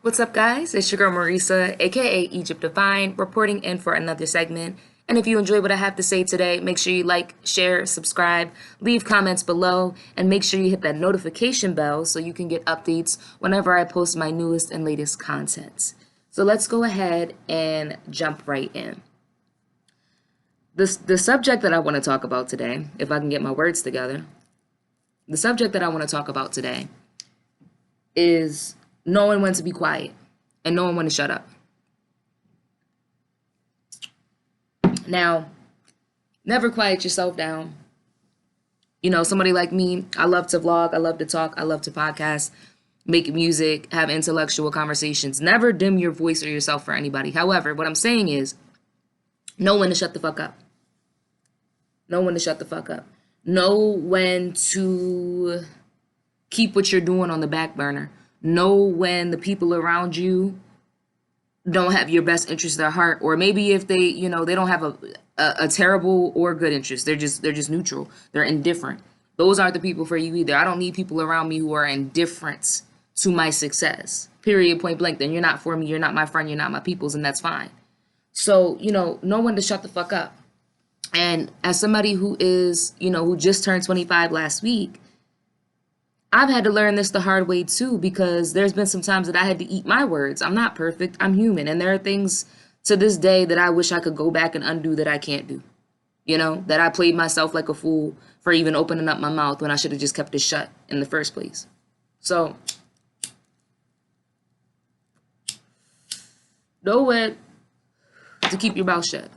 What's up, guys? It's your girl Mareesa, aka Egypt Divine, reporting in for another segment. And if you enjoy what I have to say today, make sure you like, share, subscribe, leave comments below, and make sure you hit that notification bell so you can get updates whenever I post my newest and latest content. So let's go ahead and jump right in. The subject that I want to talk about today, if I can get my words together, the subject that I want to talk about today is knowing when to be quiet and knowing when to shut up. Now, never quiet yourself down. You know, somebody like me, I love to vlog, I love to talk, I love to podcast, make music, have intellectual conversations. Never dim your voice or yourself for anybody. However, what I'm saying is know when to shut the fuck up. Know when to shut the fuck up. Know when to keep what you're doing on the back burner. Know when the people around you don't have your best interest at heart, or maybe if they, they don't have a terrible or good interest. They're just neutral. They're indifferent. Those aren't the people for you either. I don't need people around me who are indifferent to my success. Period, point blank. Then you're not for me. You're not my friend. You're not my people's, and that's fine. So, know when to shut the fuck up. And as somebody who is, who just turned 25 last week, I've had to learn this the hard way too, because there's been some times that I had to eat my words. I'm not perfect. I'm human. And there are things to this day that I wish I could go back and undo that I can't do. That I played myself like a fool for even opening up my mouth when I should have just kept it shut in the first place. So, know when to keep your mouth shut.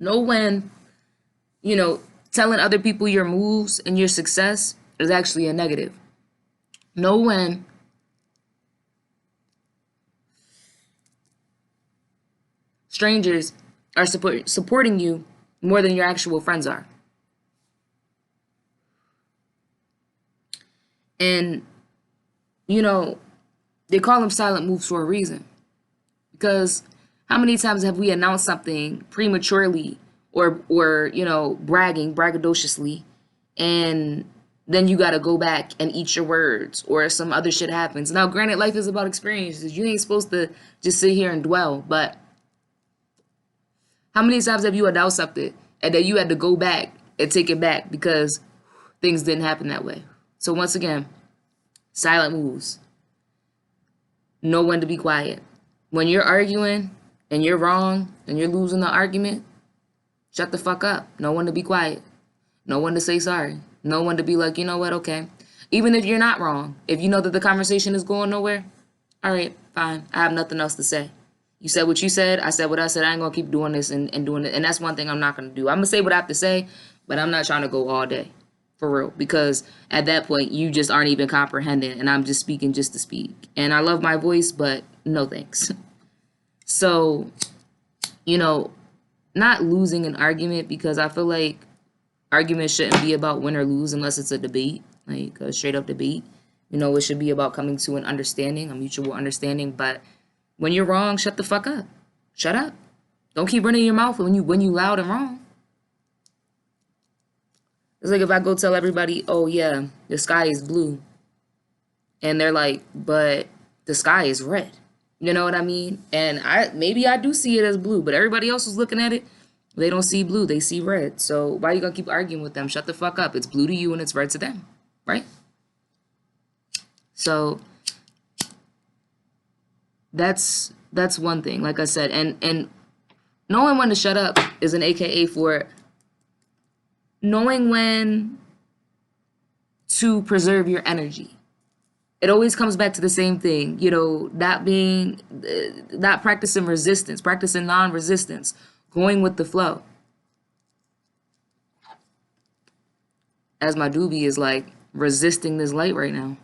Know when, telling other people your moves and your success is actually a negative. Know when strangers are supporting you more than your actual friends are. And, they call them silent moves for a reason. Because how many times have we announced something prematurely or bragging braggadociously, and then you got to go back and eat your words, or some other shit happens. Now, granted, life is about experiences. You ain't supposed to just sit here and dwell, but how many times have you announced something and then you had to go back and take it back because things didn't happen that way? So once again, silent moves. Know when to be quiet. When you're arguing and you're wrong and you're losing the argument, shut the fuck up. Know when to be quiet. Know when to say sorry. Know when to be like, you know what, okay. Even if you're not wrong, if you know that the conversation is going nowhere, all right, fine. I have nothing else to say. You said what you said. I said what I said. I ain't going to keep doing this and doing it. And that's one thing I'm not going to do. I'm going to say what I have to say, but I'm not trying to go all day. For real. Because at that point, you just aren't even comprehending. And I'm just speaking just to speak. And I love my voice, but no thanks. So, not losing an argument, because I feel like arguments shouldn't be about win or lose unless it's a debate, like a straight up debate. It should be about coming to an understanding, a mutual understanding. But when you're wrong, shut the fuck up. Shut up. Don't keep running your mouth when you loud and wrong. It's like if I go tell everybody, oh yeah, the sky is blue, and they're like, but the sky is red. You know what I mean? And maybe I do see it as blue, but everybody else is looking at it. They don't see blue, they see red. So why are you gonna keep arguing with them? Shut the fuck up. It's blue to you and it's red to them, right? So that's one thing, like I said. And knowing when to shut up is an AKA for knowing when to preserve your energy. It always comes back to the same thing, not practicing resistance, practicing non-resistance, going with the flow. As my doobie is like resisting this light right now.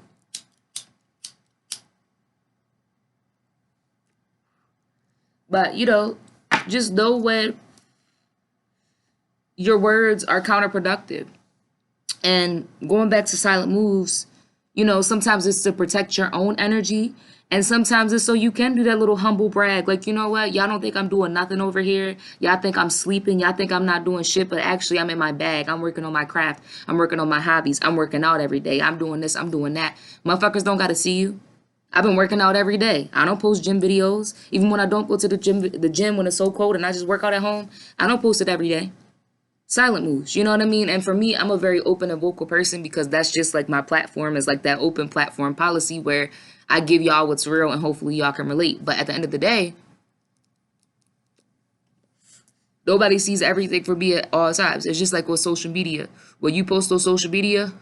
But, just know when your words are counterproductive. And going back to silent moves, sometimes it's to protect your own energy. And sometimes it's so you can do that little humble brag. Like, you know what? Y'all don't think I'm doing nothing over here. Y'all think I'm sleeping. Y'all think I'm not doing shit. But actually, I'm in my bag. I'm working on my craft. I'm working on my hobbies. I'm working out every day. I'm doing this. I'm doing that. Motherfuckers don't got to see you. I've been working out every day. I don't post gym videos. Even when I don't go to the gym when it's so cold and I just work out at home, I don't post it every day. Silent moves, you know what I mean? And for me, I'm a very open and vocal person because that's just like my platform is like that open platform policy where I give y'all what's real and hopefully y'all can relate. But at the end of the day, nobody sees everything for me at all times. It's just like with social media. When you post on social media,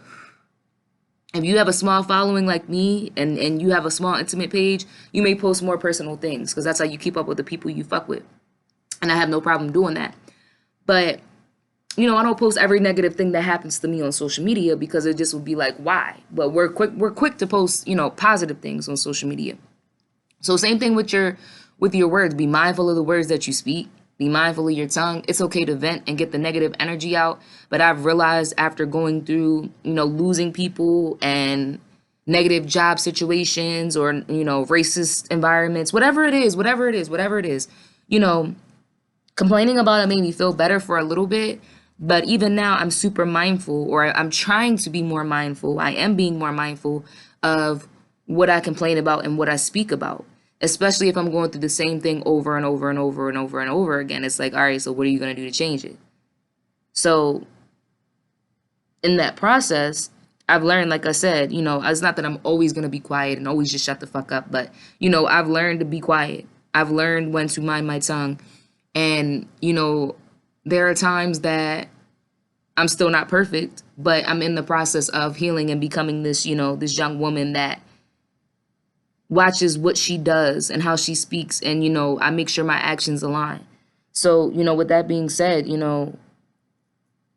if you have a small following like me and you have a small intimate page, you may post more personal things because that's how you keep up with the people you fuck with. And I have no problem doing that. But, I don't post every negative thing that happens to me on social media because it just would be like, why? But we're quick to post, positive things on social media. So same thing with your words. Be mindful of the words that you speak. Be mindful of your tongue. It's okay to vent and get the negative energy out. But I've realized after going through, losing people and negative job situations or, racist environments, whatever it is, complaining about it made me feel better for a little bit. But even now, I'm super mindful, or I'm trying to be more mindful. I am being more mindful of what I complain about and what I speak about, especially if I'm going through the same thing over and over and over and over and over again. It's like, all right, so what are you going to do to change it? So in that process, I've learned, like I said, it's not that I'm always going to be quiet and always just shut the fuck up, but, I've learned to be quiet. I've learned when to mind my tongue. And, there are times that I'm still not perfect, but I'm in the process of healing and becoming this, this young woman that watches what she does and how she speaks. And, I make sure my actions align. So, with that being said,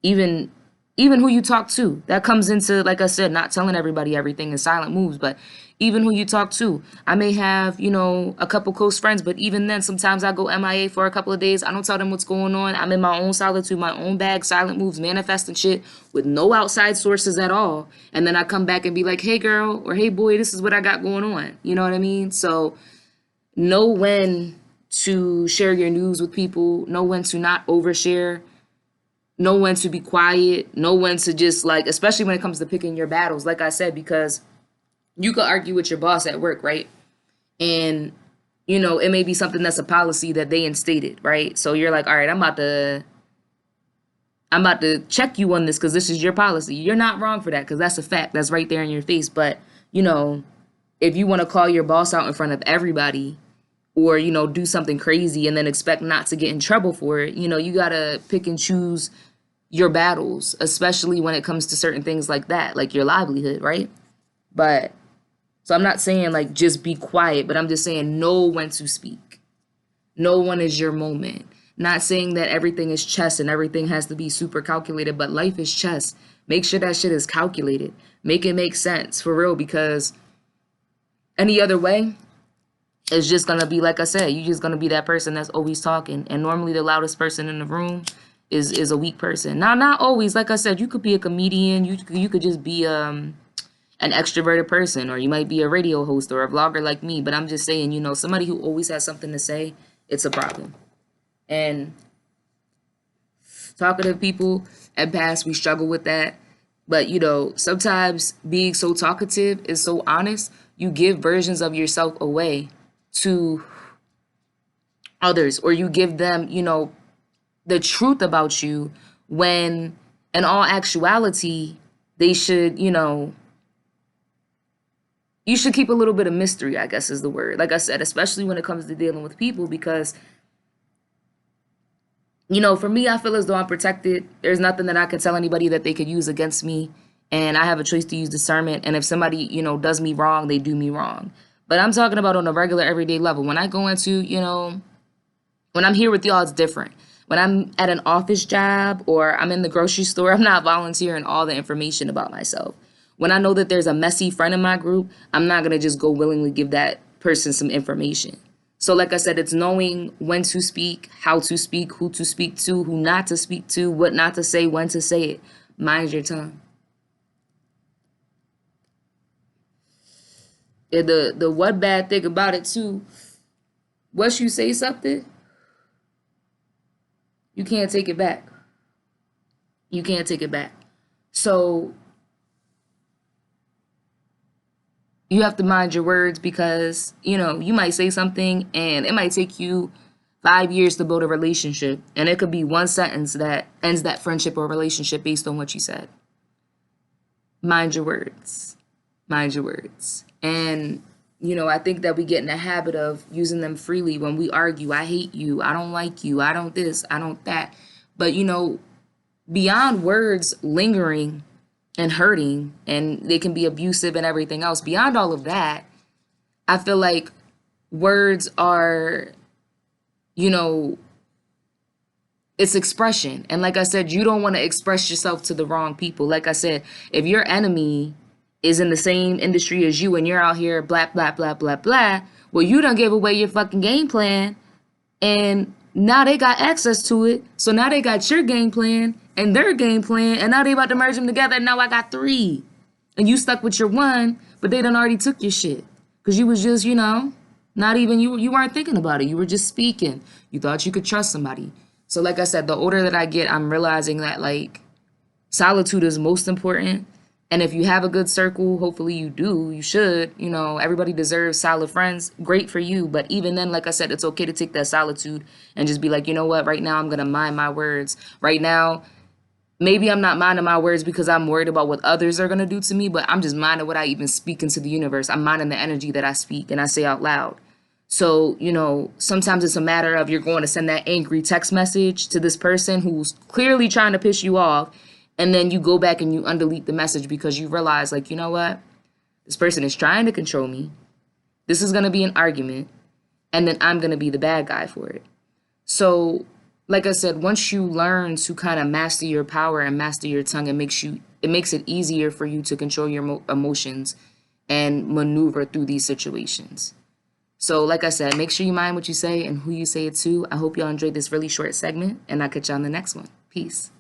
even who you talk to, that comes into, like I said, not telling everybody everything in silent moves, but even who you talk to. I may have, a couple close friends, but even then, sometimes I go MIA for a couple of days. I don't tell them what's going on. I'm in my own solitude, my own bag, silent moves, manifesting shit with no outside sources at all. And then I come back and be like, hey, girl, or hey, boy, this is what I got going on. You know what I mean? So know when to share your news with people, know when to not overshare, know when to be quiet, know when to just like, especially when it comes to picking your battles, like I said, because you could argue with your boss at work, right? And, it may be something that's a policy that they instated, right? So you're like, all right, I'm about to check you on this because this is your policy. You're not wrong for that because that's a fact. That's right there in your face. But, if you want to call your boss out in front of everybody or, do something crazy and then expect not to get in trouble for it, you got to pick and choose your battles, especially when it comes to certain things like that, like your livelihood, right? But so I'm not saying like just be quiet, but I'm just saying know when to speak. No one is your moment. Not saying that everything is chess and everything has to be super calculated, but life is chess. Make sure that shit is calculated. Make it make sense for real, because any other way, it's just gonna be like I said, you're just gonna be that person that's always talking. And normally the loudest person in the room is a weak person. Now, not always, like I said, you could be a comedian, you could just be an extroverted person, or you might be a radio host or a vlogger like me. But I'm just saying, somebody who always has something to say, it's a problem. And talkative people, at past, we struggle with that. But, sometimes being so talkative is so honest, you give versions of yourself away to others, or you give them, the truth about you, when in all actuality, they should, you should keep a little bit of mystery, I guess is the word. Like I said, especially when it comes to dealing with people, because, for me, I feel as though I'm protected. There's nothing that I can tell anybody that they could use against me. And I have a choice to use discernment. And if somebody, does me wrong, they do me wrong. But I'm talking about on a regular, everyday level. When I go into, when I'm here with y'all, it's different. When I'm at an office job or I'm in the grocery store, I'm not volunteering all the information about myself. When I know that there's a messy friend in my group, I'm not going to just go willingly give that person some information. So like I said, it's knowing when to speak, how to speak, who to speak to, who not to speak to, what not to say, when to say it. Mind your tongue. Yeah, the one bad thing about it too, once you say something, you can't take it back. You can't take it back. So You have to mind your words because, you know, you might say something and it might take you 5 years to build a relationship. And it could be one sentence that ends that friendship or relationship based on what you said. Mind your words. Mind your words. And, you know, I think that we get in the habit of using them freely when we argue. I hate you. I don't like you. I don't this. I don't that. But, you know, beyond words lingering and hurting, and they can be abusive and everything else, beyond all of that, I feel like words are, you know, it's expression. And like I said, you don't want to express yourself to the wrong people. Like I said, if your enemy is in the same industry as you and you're out here blah, blah, blah, blah, blah, well, you done gave away your fucking game plan. And now they got access to it. So now they got your game plan and their game plan. And now they about to merge them together. And now I got 3. And you stuck with your 1, but they done already took your shit. Because you was just, you know, not even, you weren't thinking about it. You were just speaking. You thought you could trust somebody. So like I said, the older that I get, I'm realizing that, like, solitude is most important. And if you have a good circle, hopefully you do, you should, you know, everybody deserves solid friends. Great for you. But even then, like I said, it's okay to take that solitude and just be like, you know what, right now I'm going to mind my words. Right now, maybe I'm not minding my words because I'm worried about what others are going to do to me, but I'm just minding what I even speak into the universe. I'm minding the energy that I speak and I say out loud. So, you know, sometimes it's a matter of you're going to send that angry text message to this person who's clearly trying to piss you off. And then you go back and you undelete the message because you realize, like, you know what? This person is trying to control me. This is going to be an argument. And then I'm going to be the bad guy for it. So, like I said, once you learn to kind of master your power and master your tongue, it makes it easier for you to control your emotions and maneuver through these situations. So, like I said, make sure you mind what you say and who you say it to. I hope y'all enjoyed this really short segment, and I'll catch you on the next one. Peace.